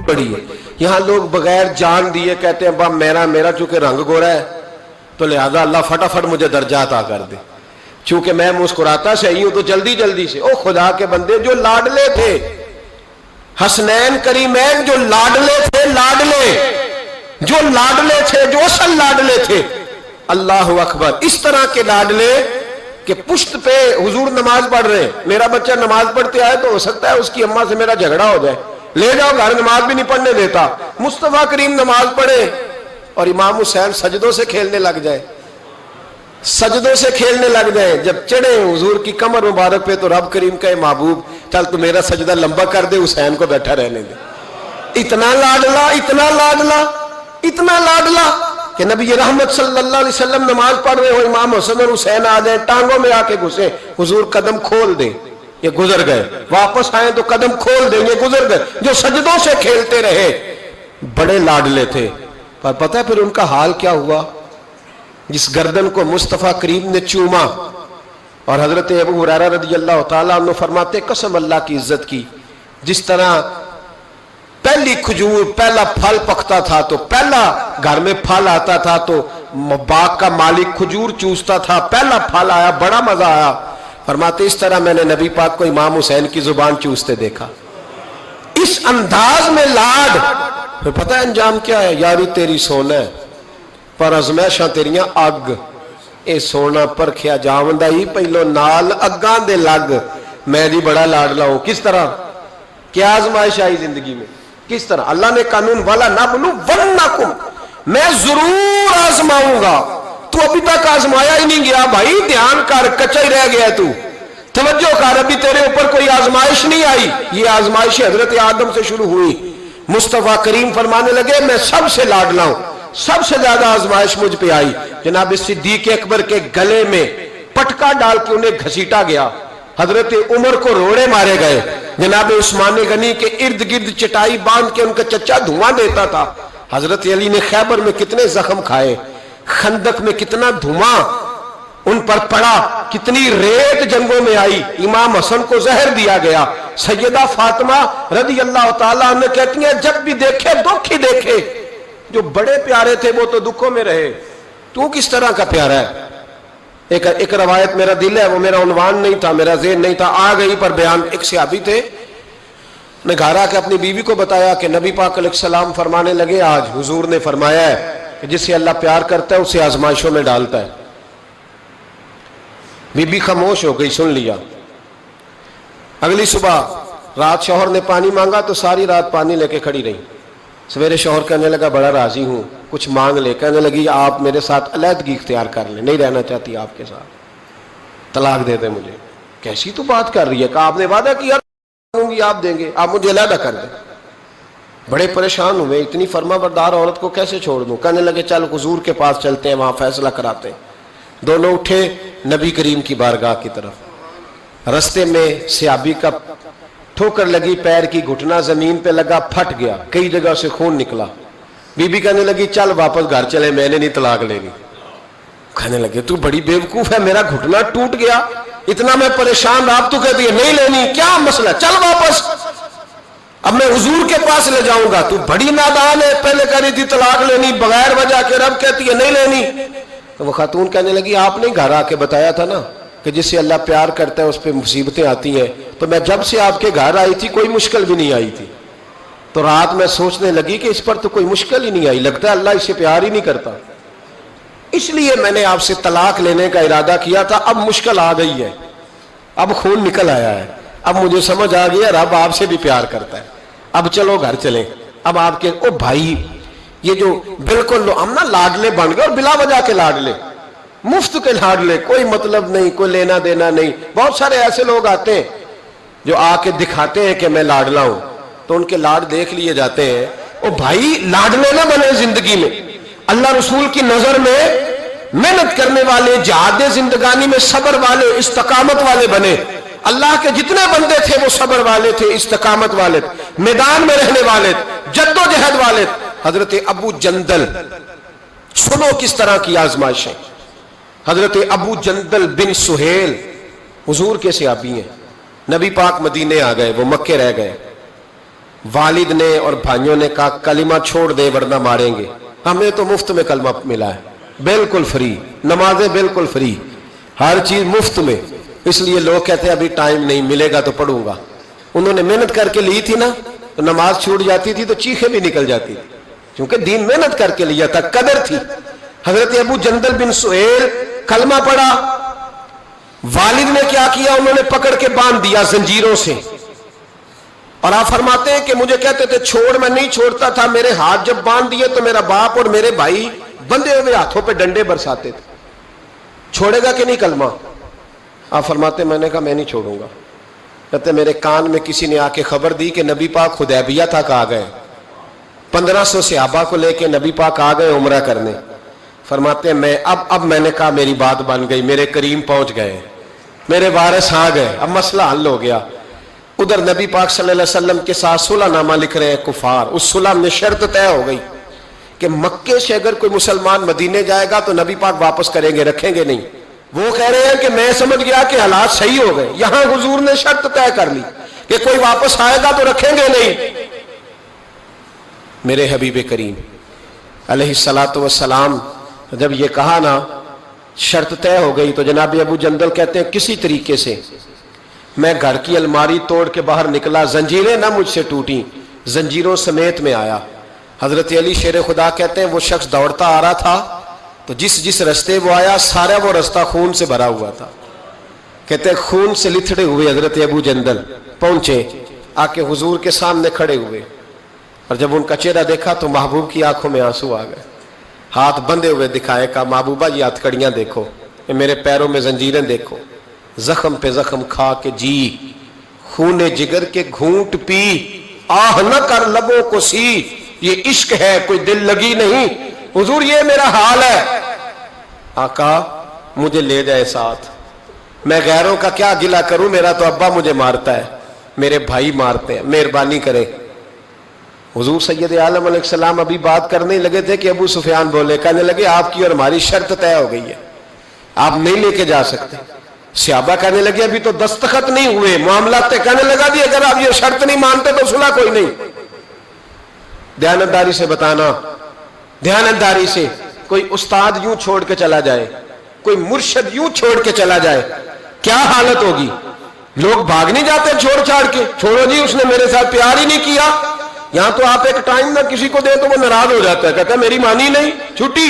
بڑی ہے. یہاں لوگ بغیر جان دیے کہتے ہیں با میرا چونکہ رنگ گورا ہے تو لہذا اللہ فٹافٹ مجھے درجہ عطا کر دے، چونکہ میں مسکراتا صحیح ہوں تو جلدی سے. او خدا کے بندے، جو لاڈلے تھے حسنین کریمین، جو لاڈلے تھے، جو اصل لاڈلے تھے، اللہ اکبر، اس طرح کے لاڈلے کہ پشت پہ حضور نماز پڑھ رہے ہیں، میرا بچہ نماز پڑھتے آئے تو ہو سکتا ہے اس کی اماں سے میرا جھگڑا ہو جائے، لے جاؤ گھر، نماز بھی نہیں پڑھنے دیتا. مصطفیٰ کریم نماز پڑھے اور امام حسین سجدوں سے کھیلنے لگ جائے. جب چڑھے حضور کی کمر مبارک پہ تو رب کریم کہے محبوب چل تو میرا سجدہ لمبا کر دے، حسین کو بیٹھا رہنے دے. اتنا لاڈلا کہ نبی رحمت صلی اللہ علیہ وسلم نماز پڑھ رہے ہو، امام حسن اور حسین آ جائیں، ٹانگوں میں آ کے گھسے، حضور قدم کھول دیں، یہ گزر گئے، واپس آئیں تو قدم کھول دیں، یہ گزر گئے. جو سجدوں سے کھیلتے رہے بڑے لاڈلے تھے. پر پتہ ہے پھر ان کا حال کیا ہوا؟ جس گردن کو مصطفیٰ کریم نے چوما، اور حضرت ابو ہریرہ رضی اللہ تعالیٰ عنہ فرماتے قسم اللہ کی عزت کی، جس طرح پہلی کھجور، پہلا پھل پکتا تھا تو پہلا گھر میں پھل آتا تھا تو باغ کا مالک کھجور چوستا تھا، پہلا پھل آیا، بڑا مزہ آیا. فرماتے اس طرح میں نے نبی پاک کو امام حسین کی زبان چوستے دیکھا. اس انداز میں لاڈ. پھر پتہ ہے انجام کیا ہے؟ یاری تیری سونا ہے پر ازمائشاں تیریاں اگ، اے سونا پرکھیا جاوندا ہی پہلو نال اگاں دے لگ، میں بھی بڑا لاڈلا ہوں. کس طرح؟ کیا آزمائش آئی زندگی میں؟ کس طرح؟ اللہ نے قانون والا نبلونکم، میں ضرور آزماؤں گا. تو ابھی تک آزمایا ہی نہیں گیا بھائی، دھیان کر، کچا ہی رہ گیا تو، توجہ کر، ابھی تیرے اوپر کوئی آزمائش نہیں آئی. یہ آزمائش حضرت آدم سے شروع ہوئی. مصطفیٰ کریم فرمانے لگے میں سب سے لاڈلا ہوں، سب سے زیادہ آزمائش مجھ پہ آئی. جناب صدیق اکبر کے گلے میں پٹکا ڈال کے انہیں گھسیٹا گیا، حضرت عمر کو روڑے مارے گئے، جناب عثمان غنی کے ارد گرد چٹائی باندھ کے ان کا چچا دھواں دیتا تھا. حضرت علی نے خیبر میں کتنے زخم کھائے، خندق میں کتنا دھواں ان پر پڑا، کتنی ریت جنگوں میں آئی. امام حسن کو زہر دیا گیا. سیدہ فاطمہ رضی اللہ تعالیٰ عنہ کہتی ہیں جب بھی دیکھے دکھ ہی دیکھے، جو بڑے پیارے تھے وہ تو دکھوں میں رہے، تو کس طرح کا پیارا ہے. ایک روایت میرا دل ہے، وہ میرا عنوان نہیں تھا، میرا ذہن نہیں تھا، آ گئی پر بیان. ایک صحابی تھے، نے گھر آ کے اپنی بیوی کو بتایا کہ نبی پاک علیہ السلام فرمانے لگے آج حضور نے فرمایا ہے کہ جس سے اللہ پیار کرتا ہے اسے آزمائشوں میں ڈالتا ہے. بی بی خاموش ہو گئی، سن لیا. اگلی صبح رات شوہر نے پانی مانگا تو ساری رات پانی لے کے کھڑی رہی. سویرے شوہر کہنے لگا بڑا راضی ہوں، کچھ مانگ لے. کہنے لگی آپ میرے ساتھ علیحدگی اختیار کر لیں، نہیں رہنا چاہتی آپ کے ساتھ، طلاق دے دیں مجھے. کیسی تو بات کر رہی ہے کہ آپ نے وعدہ کیا دوں گی آپ دیں گے، آپ مجھے علیحدہ کر دیں. بڑے پریشان ہوئے، اتنی فرما بردار عورت کو کیسے چھوڑ دوں. کہنے لگے چل حضور کے پاس چلتے ہیں، وہاں فیصلہ کراتے ہیں. دونوں اٹھے نبی کریم کی بارگاہ کی طرف. رستے میں صحابی کا ٹھوکر لگی، پیر کی گھٹنا زمین پہ لگا، پھٹ گیا، کئی جگہ سے خون نکلا. بی بی کہنے لگی چل واپس گھر چلے، میں نے نہیں طلاق لینی. کہنے لگے تو بڑی بیوقوف ہے، میرا گھٹنا ٹوٹ گیا، اتنا میں پریشان، آپ تو کہتی ہے نہیں لینی، کیا مسئلہ، چل واپس، اب میں حضور کے پاس لے جاؤں گا. تو بڑی نادان ہے، پہلے کہہ رہی تھی طلاق لینی بغیر وجہ کے، رب کہتی ہے نہیں لینی. تو وہ خاتون کہنے لگی آپ نے گھر آ کے بتایا تھا نا کہ جس سے اللہ پیار کرتا ہے اس پہ مصیبتیں آتی ہیں، تو میں جب سے آپ کے گھر آئی تھی کوئی مشکل بھی نہیں آئی تھی. تو رات میں سوچنے لگی کہ اس پر تو کوئی مشکل ہی نہیں آئی، لگتا ہے اللہ اسے پیار ہی نہیں کرتا، اس لیے میں نے آپ سے طلاق لینے کا ارادہ کیا تھا. اب مشکل آ گئی ہے، اب خون نکل آیا ہے، اب مجھے سمجھ آ گیا رب آپ سے بھی پیار کرتا ہے، اب چلو گھر چلیں. اب آپ کے او بھائی، یہ جو بالکل ہم نا لاڈلے بن گئے، اور بلا وجہ کے لاڈلے، مفت کے لاڈلے، کوئی مطلب نہیں، کوئی لینا دینا نہیں. بہت سارے ایسے لوگ آتے ہیں جو آ کے دکھاتے ہیں کہ میں لاڈلا ہوں، تو ان کے لاڈ دیکھ لیے جاتے ہیں. او بھائی لاڈلے نہ بنے زندگی میں، اللہ رسول کی نظر میں محنت کرنے والے، جہاد زندگانی میں صبر والے، استقامت والے بنے. اللہ کے جتنے بندے تھے وہ صبر والے تھے، استقامت والے تھے، میدان میں رہنے والے تھے، جد و جہد والے تھے. حضرت ابو جندل، سنو کس طرح کی آزمائشیں. حضرت ابو جندل بن سہیل حضور کے صحابی ہیں. نبی پاک مدینے آ گئے، وہ مکے رہ گئے. والد نے اور بھائیوں نے کہا کلمہ چھوڑ دے ورنہ ماریں گے. ہمیں تو مفت میں کلمہ ملا ہے, بالکل فری, نمازیں بالکل فری, ہر چیز مفت میں. اس لیے لوگ کہتے ہیں ابھی ٹائم نہیں ملے گا تو پڑھوں گا. انہوں نے محنت کر کے لی تھی نا, تو نماز چھوٹ جاتی تھی تو چیخیں بھی نکل جاتی تھی, کیونکہ دین محنت کر کے لیا تھا, قدر تھی. حضرت ابو جندل بن سہیل کلمہ پڑھا, والد نے کیا کیا, انہوں نے پکڑ کے باندھ دیا زنجیروں سے. اور آپ فرماتے ہیں کہ مجھے کہتے تھے چھوڑ, میں نہیں چھوڑتا تھا. میرے ہاتھ جب باندھ دیے تو میرا باپ اور میرے بھائی بندھے ہوئے ہاتھوں پہ ڈنڈے برساتے تھے. چھوڑے گا کہ نہیں کلمہ؟ آپ فرماتے میں نے کہا میں نہیں چھوڑوں گا. کہتے میرے کان میں کسی نے آ کے خبر دی کہ نبی پاک حدیبیہ تک آ گئے, 1500 صحابہ کو لے کے نبی پاک آ گئے عمرہ کرنے. فرماتے ہیں میں اب میں نے کہا میری بات بن گئی, میرے کریم پہنچ گئے, میرے وارث آ گئے, اب مسئلہ حل ہو گیا. ادھر نبی پاک صلی اللہ علیہ وسلم کے ساتھ صلح نامہ لکھ رہے ہیں کفار. اس صلح میں شرط طے ہو گئی کہ مکے سے اگر کوئی مسلمان مدینے جائے گا تو نبی پاک واپس کریں گے, رکھیں گے نہیں. وہ کہہ رہے ہیں کہ میں سمجھ گیا کہ حالات صحیح ہو گئے. یہاں حضور نے شرط طے کر لی کہ کوئی واپس آئے گا تو رکھیں گے نہیں. میرے حبیب کریم علیہ الصلوۃ والسلام جب یہ کہا نا شرط طے ہو گئی, تو جناب ابو جندل کہتے ہیں کسی طریقے سے میں گھر کی الماری توڑ کے باہر نکلا, زنجیریں نہ مجھ سے ٹوٹیں, زنجیروں سمیت میں آیا. حضرت علی شیر خدا کہتے ہیں وہ شخص دوڑتا آ رہا تھا تو جس رستے وہ آیا سارا وہ رستہ خون سے بھرا ہوا تھا. کہتے ہیں خون سے لتھڑے ہوئے حضرت ابو جندل پہنچے, آ کے حضور کے سامنے کھڑے ہوئے, اور جب ان کا چہرہ دیکھا تو محبوب کی آنکھوں میں آنسو آ گئے. ہاتھ بندھے ہوئے دکھائے, کہا محبوبہ یہ ہتھکڑیاں دیکھو, یہ میرے پیروں میں زنجیریں دیکھو, زخم پہ زخم کھا کے جی, خون جگر کے گھونٹ پی, آہ نہ کر لبوں کو سی, یہ عشق ہے کوئی دل لگی نہیں. حضور یہ میرا حال ہے. آقا مجھے لے جائے ساتھ, میں غیروں کا کیا گلہ کروں, میرا تو ابا مجھے مارتا ہے, میرے بھائی مارتے ہیں, مہربانی کرے. حضور سید عالم علیہ السلام ابھی بات کرنے لگے تھے کہ ابو سفیان بولے, کہنے لگے آپ کی اور ہماری شرط طے ہو گئی ہے, آپ نہیں لے کے جا سکتے. صحابہ کہنے لگے ابھی تو دستخط نہیں ہوئے, معاملات طے. کہنے لگا جی اگر آپ یہ شرط نہیں مانتے تو صلح کوئی نہیں. دیانتداری سے بتانا, دیانتداری سے. کوئی استاد یوں چھوڑ کے چلا جائے, کوئی مرشد یوں چھوڑ کے چلا جائے, کیا حالت ہوگی. لوگ بھاگ نہیں جاتے چھوڑ چھاڑ کے, چھوڑو جی اس نے میرے ساتھ پیار ہی نہیں کیا. یہاں تو آپ ایک ٹائم نہ کسی کو دیں تو وہ ناراض ہو جاتا ہے, کہتا ہے میری مانی نہیں, چھٹی.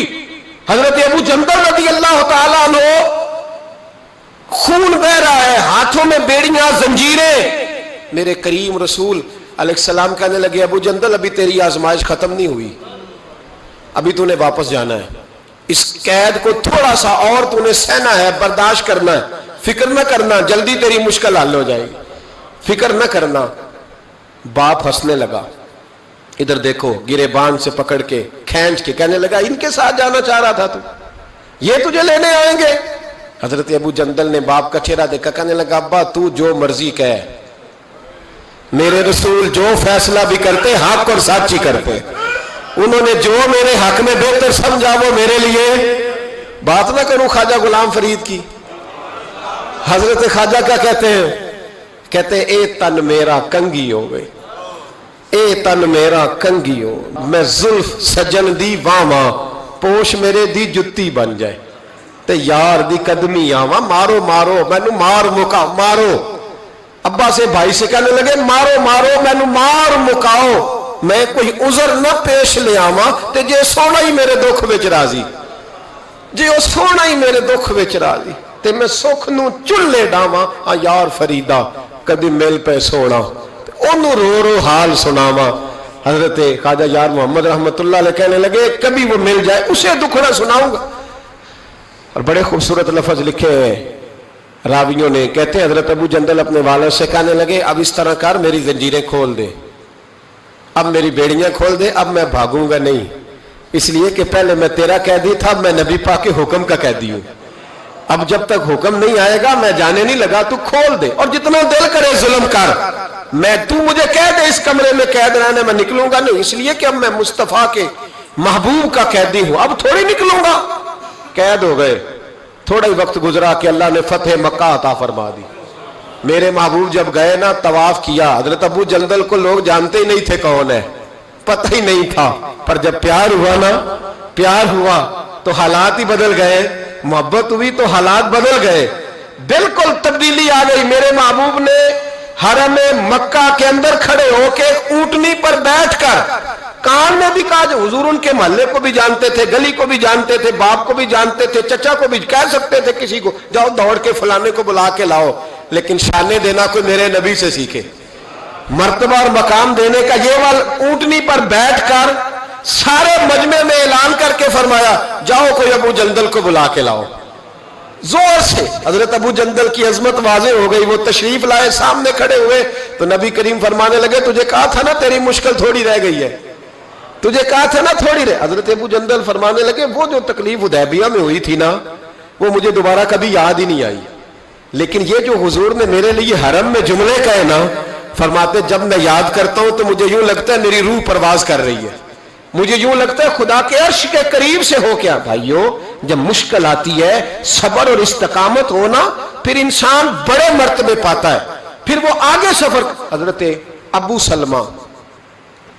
حضرت ابو جندل رضی اللہ تعالیٰ عنہ خون بہ رہا ہے, ہاتھوں میں بیڑیاں زنجیریں. میرے کریم رسول علیہ السلام کہنے لگے ابو جندل ابھی تیری آزمائش ختم نہیں ہوئی, ابھی تو نے واپس جانا ہے. اس قید کو تھوڑا سا اور تو نے سہنا ہے, برداشت کرنا ہے, فکر نہ کرنا, جلدی تیری مشکل حل ہو جائے گی, فکر نہ کرنا. باپ ہنسنے لگا, ادھر دیکھو گریبان سے پکڑ کے کھینچ کے کہنے لگا ان کے ساتھ جانا چاہ رہا تھا تو, یہ تجھے لینے آئیں گے. حضرت ابو جندل نے باپ کا چہرہ دیکھا, کہنے لگا ابا تو جو مرضی کہے, میرے رسول جو فیصلہ بھی کرتے حق اور سچ ہی کرتے, انہوں نے جو میرے حق میں بہتر سمجھا وہ میرے لیے. بات نہ کروں خواجہ غلام فرید کی, حضرت خواجہ کیا کہتے ہیں, کہتے اے تن میرا کنگی ہو گئی, اے تن میرا کنگی ہو, میں زلف سجن دی واواں, پوش میرے دی جتی بن جائے, تے یار دی قدمی آواں, مارو مارو مینو مار مکا مارو. ابا سے بھائی سے کہنے لگے مارو مارو مینو مار مکاؤ, میں کوئی عذر نہ پیش لے آواں تے جے سونا ہی میرے دکھ وچ راضی, جے او سونا ہی میرے دکھ وچ راضی تے میں سکھ نو چلے ڈاواں. آ یار فریدا کدی مل پے سونا, انہوں رو رو حال سناواں. حضرت خواجہ یار محمد رحمت اللہ علیہ کہنے لگے کبھی وہ مل جائے اسے دکھڑا سناؤں گا. اور بڑے خوبصورت لفظ لکھے ہیں راویوں نے, کہتے ہیں حضرت ابو جندل اپنے والد سے کہنے لگے اب اس طرح کر, میری زنجیریں کھول دے, اب میری بیڑیاں کھول دے, اب میں بھاگوں گا نہیں, اس لیے کہ پہلے میں تیرا قیدی تھا, میں نبی پاک کے حکم کا قیدی ہوں. اب جب تک حکم نہیں آئے گا میں جانے نہیں لگا, تو کھول دے اور جتنا دل کرے ظلم کر, میں تو مجھے کہہ دے اس کمرے میں قید رہنے, میں نکلوں گا نہیں, اس لیے کہ اب میں مصطفیٰ کے محبوب کا قیدی ہوں, اب تھوڑی نکلوں گا. قید ہو گئے, تھوڑا ہی وقت گزرا کہ اللہ نے فتح مکہ عطا فرما دی. میرے محبوب جب گئے نا طواف کیا، حضرت ابو جندل کو لوگ جانتے ہی نہیں تھے کون ہے، پتہ ہی نہیں تھا، پر جب پیار ہوا نا، پیار ہوا تو حالات ہی بدل گئے، محبت ہوئی تو حالات بدل گئے، بالکل تبدیلی آ گئی۔ میرے محبوب نے حرم مکہ کے اندر کھڑے ہو کے اونٹنی پر بیٹھ کر کان میں بھی کہا، جو حضور ان کے محلے کو بھی جانتے تھے، گلی کو بھی جانتے تھے، باپ کو بھی جانتے تھے، چچا کو بھی کہہ سکتے تھے کسی کو، جاؤ دوڑ کے فلانے کو بلا کے لاؤ، لیکن شانے دینا کوئی میرے نبی سے سیکھے، مرتبہ اور مقام دینے کا۔ یہ والا اونٹنی پر بیٹھ کر سارے مجمع میں اعلان کر کے فرمایا، جاؤ کوئی ابو جندل کو بلا کے لاؤ۔ زور سے حضرت ابو جندل کی عظمت واضح ہو گئی، وہ تشریف لائے، سامنے کھڑے ہوئے تو نبی کریم فرمانے لگے، تجھے کہا تھا نا تیری مشکل تھوڑی رہ گئی ہے، تجھے کہا تھا نا تھوڑی رہ۔ حضرت ابو جندل فرمانے لگے، وہ جو تکلیف حدیبیہ میں ہوئی تھی نا، وہ مجھے دوبارہ کبھی یاد ہی نہیں آئی، لیکن یہ جو حضور نے میرے لیے حرم میں جملے کہے نا، فرماتے جب میں یاد کرتا ہوں تو مجھے یوں لگتا ہے میری روح پرواز کر رہی ہے، مجھے یوں لگتا ہے خدا کے عرش کے قریب سے ہو کیا۔ بھائیو، جب مشکل آتی ہے، صبر اور استقامت ہونا، پھر انسان بڑے مرتبے پاتا ہے، پھر وہ آگے سفر۔ حضرت ابو سلمہ،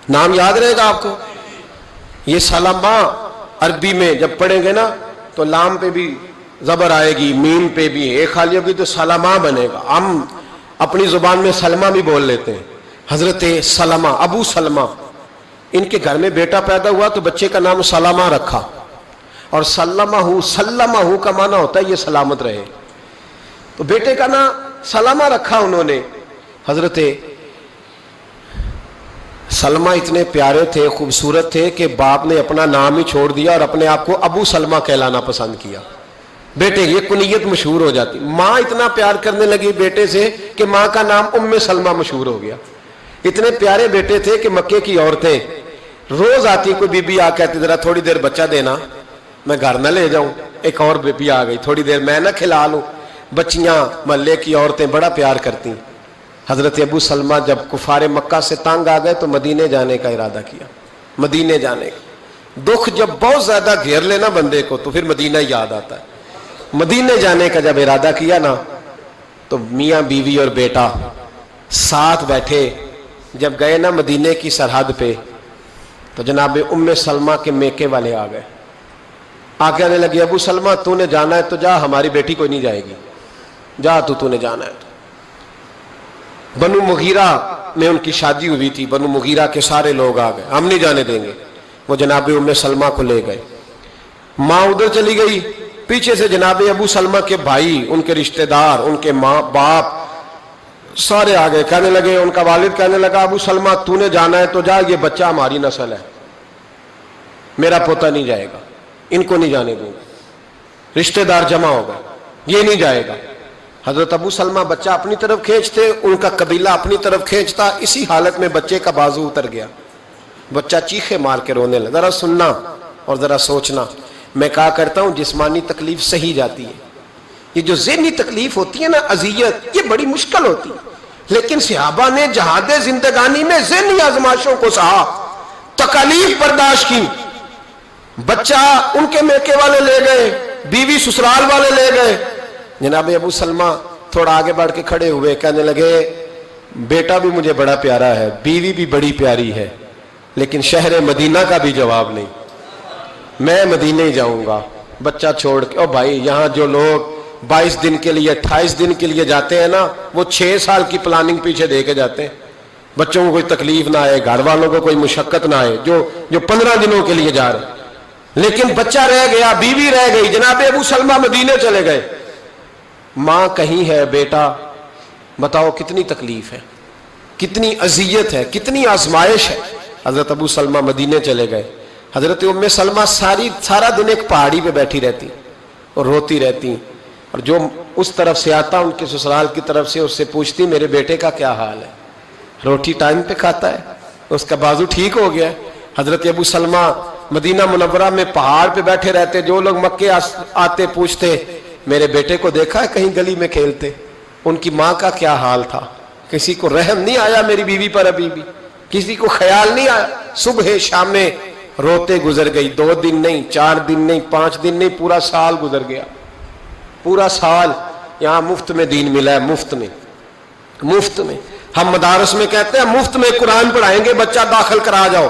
نام یاد رہے گا آپ کو، یہ سلمہ عربی میں جب پڑھیں گے نا تو لام پہ بھی زبر آئے گی، میم پہ بھی ایک خالی ہوگی تو سلمہ بنے گا۔ ہم اپنی زبان میں سلمہ بھی بول لیتے ہیں۔ حضرت سلمہ، ابو سلمہ، ان کے گھر میں بیٹا پیدا ہوا تو بچے کا نام سلمہ رکھا، اور سلمہ کا معنی ہوتا ہے یہ سلامت رہے، تو بیٹے کا نام سلمہ رکھا انہوں نے۔ حضرت سلمہ اتنے پیارے تھے، خوبصورت تھے کہ باپ نے اپنا نام ہی چھوڑ دیا اور اپنے آپ کو ابو سلمہ کہلانا پسند کیا۔ بیٹے یہ کنیت مشہور ہو جاتی، ماں اتنا پیار کرنے لگی بیٹے سے کہ ماں کا نام ام سلمہ مشہور ہو گیا۔ اتنے پیارے بیٹے تھے کہ مکے کی عورتیں روز آتی، کوئی بی بی آ کہتی ذرا تھوڑی دیر بچہ دینا، میں گھر نہ لے جاؤں، ایک اور بی بی آ گئی، تھوڑی دیر میں نہ کھلا لوں۔ بچیاں محلے کی عورتیں بڑا پیار کرتی۔ حضرت ابو سلمہ جب کفار مکہ سے تنگ آ گئے تو مدینے جانے کا ارادہ کیا، مدینے جانے کا۔ دکھ جب بہت زیادہ گھیر لینا بندے کو تو پھر مدینہ یاد آتا ہے۔ مدینے جانے کا جب ارادہ کیا نا تو میاں بیوی اور بیٹا ساتھ بیٹھے، جب گئے نا مدینے کی سرحد پہ تو جناب ام سلمہ کے میکے والے آ گئے، آ کے آنے لگے، ابو سلمہ تو نے جانا ہے تو جا، ہماری بیٹی کوئی نہیں جائے گی، جا تو نے جانا ہے۔ بنو مغیرہ میں ان کی شادی ہوئی تھی، بنو مغیرہ کے سارے لوگ آ گئے، ہم نہیں جانے دیں گے۔ وہ جناب ام سلمہ کو لے گئے، ماں ادھر چلی گئی، پیچھے سے جناب ابو سلمہ کے بھائی، ان کے رشتہ دار، ان کے ماں باپ سارے آ گئے، کہنے لگے، ان کا والد کہنے لگا، ابو سلمہ تو نے جانا ہے تو جا، یہ بچہ ہماری نسل ہے، میرا پوتا نہیں جائے گا، ان کو نہیں جانے دوں گا۔ رشتہ دار جمع ہو گئے، یہ نہیں جائے گا۔ حضرت ابو سلمہ بچہ اپنی طرف کھینچتے، ان کا قبیلہ اپنی طرف کھینچتا، اسی حالت میں بچے کا بازو اتر گیا، بچہ چیخے مار کے رونے لگا۔ ذرا سننا اور ذرا سوچنا، میں کہا کرتا ہوں جسمانی تکلیف سہی جاتی ہے، یہ جو ذہنی تکلیف ہوتی ہے نا، اذیت، یہ بڑی مشکل ہوتی ہے، لیکن صحابہ نے جہاد زندگانی میں ذہنی آزمائشوں کو سہا، تکالیف برداشت کی۔ بچہ ان کے میکے والے لے گئے، بیوی سسرال والے لے گئے۔ جناب ابو سلمہ تھوڑا آگے بڑھ کے کھڑے ہوئے، کہنے لگے، بیٹا بھی مجھے بڑا پیارا ہے، بیوی بھی بڑی پیاری ہے، لیکن شہر مدینہ کا بھی جواب نہیں، میں مدینہ ہی جاؤں گا بچہ چھوڑ کے۔ او بھائی، یہاں جو لوگ 22 دن کے لیے 28 دن کے لیے جاتے ہیں نا، وہ 6 سال کی پلاننگ پیچھے دے کے جاتے ہیں، بچوں کو کوئی تکلیف نہ آئے، گھر والوں کو کوئی مشقت نہ آئے، جو 15 دنوں کے لیے جا رہے، لیکن بچہ رہ گیا، بیوی رہ گئی، جناب ابو سلمہ مدینے چلے گئے، ماں کہیں ہے، بیٹا بتاؤ کتنی تکلیف ہے، کتنی اذیت ہے، کتنی آزمائش ہے۔ حضرت ابو سلمہ مدینے چلے گئے۔ حضرت ام سلمہ سارا دن ایک پہاڑی پہ بیٹھی رہتی اور روتی رہتی، اور جو اس طرف سے آتا ان کے سسرال کی طرف سے، اس سے پوچھتی، میرے بیٹے کا کیا حال ہے، روٹی ٹائم پہ کھاتا ہے، اس کا بازو ٹھیک ہو گیا ہے۔ حضرت ابو سلمہ مدینہ منورہ میں پہاڑ پہ بیٹھے رہتے، جو لوگ مکے آتے پوچھتے، میرے بیٹے کو دیکھا ہے کہیں گلی میں کھیلتے، ان کی ماں کا کیا حال تھا، کسی کو رحم نہیں آیا میری بیوی پر، ابھی بھی کسی کو خیال نہیں آیا۔ صبح شام میں روتے گزر گئی، 2 دن نہیں، 4 دن نہیں، 5 دن نہیں، پورا سال گزر گیا، پورا سال۔ یہاں مفت میں دین ملا ہے، مفت میں، مفت میں. ہم مدارس میں کہتے ہیں مفت میں قرآن پڑھائیں گے, بچہ داخل کرا جاؤ,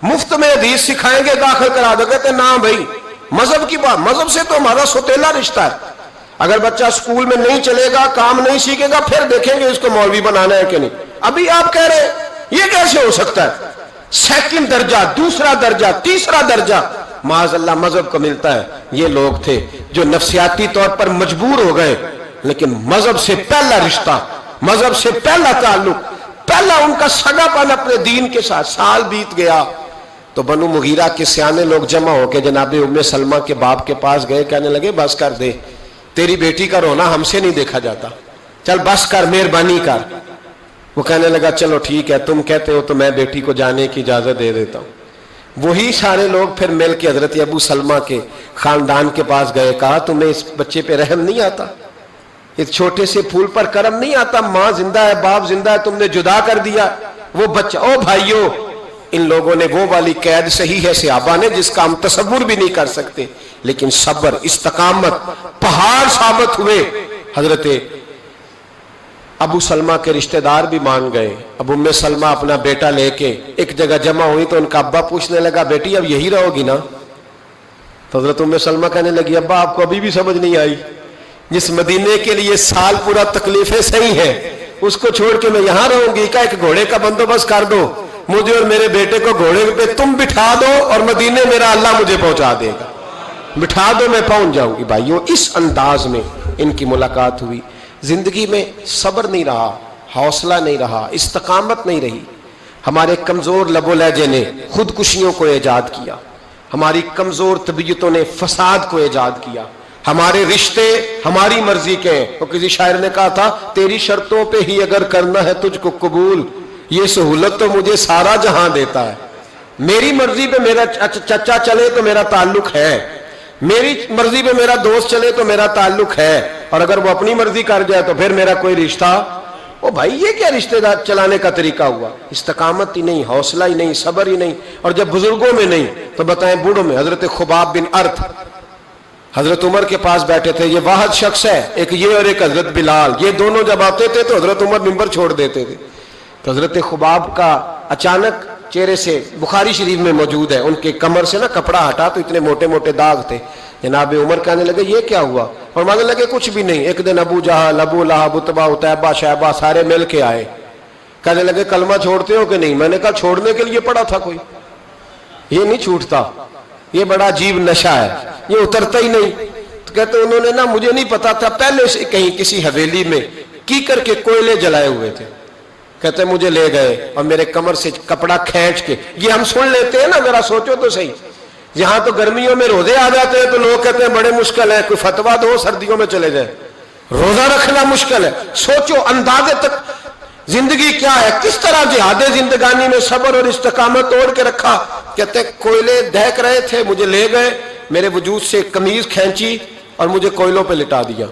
مفت میں حدیث سکھائیں گے, داخل کرا دو. کہتے ہیں نا بھائی, مذہب کی بات, مذہب سے تو ہمارا سوتیلا رشتہ ہے. اگر بچہ اسکول میں نہیں چلے گا, کام نہیں سیکھے گا, پھر دیکھیں گے اس کو مولوی بنانا ہے کہ نہیں. ابھی آپ کہہ رہے ہیں یہ کیسے ہو سکتا ہے؟ سیکنڈ درجہ, دوسرا درجہ, تیسرا درجہ معاذ اللہ مذہب کو ملتا ہے. یہ لوگ تھے جو نفسیاتی طور پر مجبور ہو گئے, لیکن مذہب سے پہلا رشتہ, مذہب سے پہلا تعلق, پہلا ان کا سگا پن اپنے دین کے ساتھ. سال بیت گیا تو بنو مغیرہ کے سیانے لوگ جمع ہو کے جناب ام سلمہ کے باپ کے پاس گئے, کہنے لگے بس کر دے, تیری بیٹی کا رونا ہم سے نہیں دیکھا جاتا, چل بس کر, مہربانی کر. وہ کہنے لگا چلو ٹھیک ہے, تم کہتے ہو تو میں بیٹی کو جانے کی اجازت دے دیتا ہوں. وہی سارے لوگ پھر مل کے حضرت ابو سلمہ کے خاندان کے پاس گئے, کہا تمہیں اس بچے پہ رحم نہیں آتا, اس چھوٹے سے پھول پر کرم نہیں آتا, ماں زندہ ہے, باپ زندہ ہے, تم نے جدا کر دیا وہ بچہ. او بھائیو, ان لوگوں نے وہ والی قید صحیح ہے صحابہ نے جس کا ہم تصور بھی نہیں کر سکتے, لیکن صبر, استقامت پہاڑ ثابت ہوئے. حضرت ابو سلمہ کے رشتہ دار بھی مان گئے. اب ام سلمہ اپنا بیٹا لے کے ایک جگہ جمع ہوئی تو ان کا ابا پوچھنے لگا بیٹی اب یہی رہو گی نا؟ تو حضرت ام سلمہ کہنے لگی ابا آپ کو ابھی بھی سمجھ نہیں آئی, جس مدینے کے لیے سال پورا تکلیفیں صحیح ہیں اس کو چھوڑ کے میں یہاں رہوں گی؟ کا ایک گھوڑے کا بندوبست کر دو, مجھے اور میرے بیٹے کو گھوڑے پہ تم بٹھا دو اور مدینے میرا اللہ مجھے پہنچا دے گا, بٹھا دو میں پہنچ جاؤں گی. بھائیو, اس انداز میں ان کی ملاقات ہوئی. زندگی میں صبر نہیں رہا, حوصلہ نہیں رہا, استقامت نہیں رہی. ہمارے کمزور لب و لہجے نے خودکشیوں کو ایجاد کیا, ہماری کمزور طبیعتوں نے فساد کو ایجاد کیا. ہمارے رشتے ہماری مرضی کے ہیں. وہ کسی شاعر نے کہا تھا تیری شرطوں پہ ہی اگر کرنا ہے تجھ کو قبول, یہ سہولت تو مجھے سارا جہاں دیتا ہے. میری مرضی پہ میرا چچا چلے تو میرا تعلق ہے, میری مرضی پہ میرا دوست چلے تو میرا تعلق ہے, اور اگر وہ اپنی مرضی کر جائے تو پھر میرا کوئی رشتہ. او بھائی, یہ کیا رشتے دار چلانے کا طریقہ ہوا؟ استقامت ہی نہیں, حوصلہ ہی نہیں, صبر ہی نہیں. اور جب بزرگوں میں نہیں تو بتائیں بوڑھوں میں. حضرت خباب بن ارت حضرت عمر کے پاس بیٹھے تھے, یہ واحد شخص ہے, ایک یہ اور ایک حضرت بلال, یہ دونوں جب آتے تھے تو حضرت عمر ممبر چھوڑ دیتے تھے. تو حضرت خباب کا اچانک چہرے سے, بخاری شریف میں موجود ہے, ان کے کمر سے نا کپڑا ہٹا تو اتنے موٹے موٹے داغ تھے. جناب عمر کہنے لگے یہ کیا ہوا؟ اور ماننے لگے کچھ بھی نہیں. ایک دن ابو جہل, ابو لہب, اتبا, اتیبہ, شیبہ سارے مل کے آئے, کہنے لگے کلمہ چھوڑتے ہو کہ نہیں؟ میں نے کہا چھوڑنے کے لیے پڑا تھا کوئی, یہ نہیں چھوٹتا, یہ بڑا عجیب نشہ ہے, یہ اترتا ہی نہیں. تو کہتے انہوں نے نا مجھے نہیں پتا تھا, پہلے سے کہیں کسی حویلی میں کیکر کے کوئلے جلائے ہوئے تھے. کہتے مجھے لے گئے اور میرے کمر سے کپڑا کھینچ کے, یہ ہم سن لیتے ہیں نا, ذرا سوچو تو صحیح. یہاں تو گرمیوں میں روزے آ جاتے ہیں تو لوگ کہتے ہیں بڑے مشکل ہے, کوئی فتوا دو سردیوں میں چلے جائیں. روزہ رکھنا مشکل ہے. سوچو اندازے تک زندگی کیا ہے, کس طرح جہاد زندگانی میں صبر اور استقامت توڑ کے رکھا. کہتے کوئلے دہک رہے تھے, مجھے لے گئے, میرے وجود سے قمیض کھینچی اور مجھے کوئلوں پہ لٹا دیا.